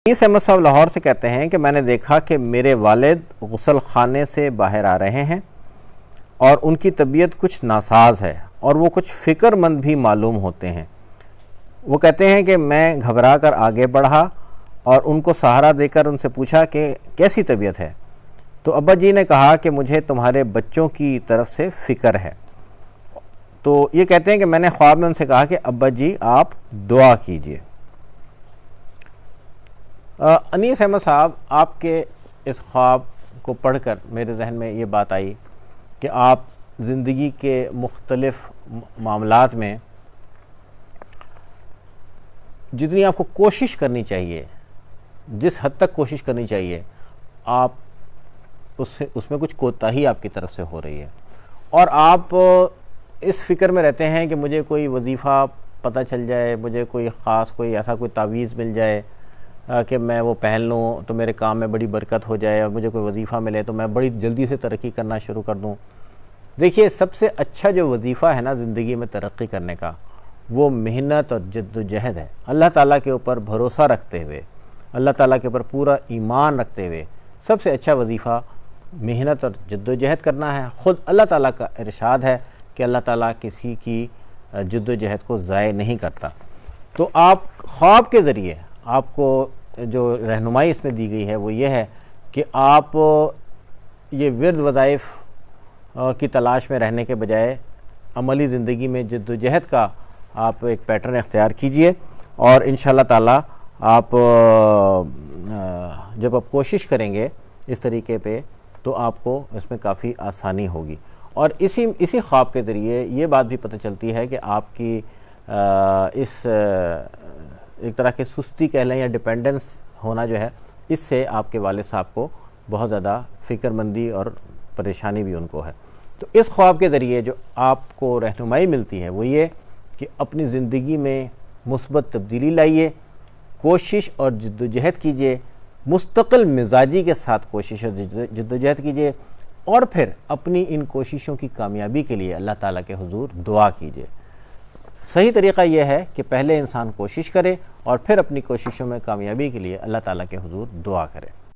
انیس احمد صاحب لاہور سے کہتے ہیں کہ میں نے دیکھا کہ میرے والد غسل خانے سے باہر آ رہے ہیں اور ان کی طبیعت کچھ ناساز ہے اور وہ کچھ فکر مند بھی معلوم ہوتے ہیں۔ وہ کہتے ہیں کہ میں گھبرا کر آگے بڑھا اور ان کو سہارا دے کر ان سے پوچھا کہ کیسی طبیعت ہے؟ تو ابا جی نے کہا کہ مجھے تمہارے بچوں کی طرف سے فکر ہے۔ تو یہ کہتے ہیں کہ میں نے خواب میں ان سے کہا کہ ابا جی آپ دعا کیجئے۔ انیس احمد صاحب، آپ کے اس خواب کو پڑھ کر میرے ذہن میں یہ بات آئی کہ آپ زندگی کے مختلف معاملات میں جتنی آپ کو کوشش کرنی چاہیے، جس حد تک کوشش کرنی چاہیے، آپ اس میں کچھ کوتاہی آپ کی طرف سے ہو رہی ہے، اور آپ اس فکر میں رہتے ہیں کہ مجھے کوئی وظیفہ پتہ چل جائے، مجھے کوئی خاص کوئی ایسا کوئی تعویذ مل جائے کہ میں وہ پہن لوں تو میرے کام میں بڑی برکت ہو جائے، اور مجھے کوئی وظیفہ ملے تو میں بڑی جلدی سے ترقی کرنا شروع کر دوں۔ دیکھیے، سب سے اچھا جو وظیفہ ہے نا زندگی میں ترقی کرنے کا، وہ محنت اور جد و جہد ہے۔ اللہ تعالیٰ کے اوپر بھروسہ رکھتے ہوئے، اللہ تعالیٰ کے اوپر پورا ایمان رکھتے ہوئے سب سے اچھا وظیفہ محنت اور جد و جہد کرنا ہے۔ خود اللہ تعالیٰ کا ارشاد ہے کہ اللہ تعالیٰ کسی کی جد و جہد کو ضائع نہیں کرتا۔ تو آپ خواب کے ذریعے آپ کو جو رہنمائی اس میں دی گئی ہے وہ یہ ہے کہ آپ یہ ورد وظائف کی تلاش میں رہنے کے بجائے عملی زندگی میں جد و جہد کا آپ ایک پیٹرن اختیار کیجئے، اور انشاءاللہ تعالیٰ آپ جب آپ کوشش کریں گے اس طریقے پہ تو آپ کو اس میں کافی آسانی ہوگی۔ اور اسی خواب کے ذریعے یہ بات بھی پتہ چلتی ہے کہ آپ کی اس ایک طرح کے سستی کہہ لیں یا ڈیپینڈنس ہونا جو ہے، اس سے آپ کے والد صاحب کو بہت زیادہ فکر مندی اور پریشانی بھی ان کو ہے۔ تو اس خواب کے ذریعے جو آپ کو رہنمائی ملتی ہے وہ یہ کہ اپنی زندگی میں مثبت تبدیلی لائیے، کوشش اور جد و جہد کیجیے، مستقل مزاجی کے ساتھ کوشش اور جد و جہد کیجیے، اور پھر اپنی ان کوششوں کی کامیابی کے لیے اللہ تعالیٰ کے حضور دعا کیجیے۔ صحیح طریقہ یہ ہے کہ پہلے انسان کوشش کرے اور پھر اپنی کوششوں میں کامیابی کے لیے اللہ تعالیٰ کے حضور دعا کرے۔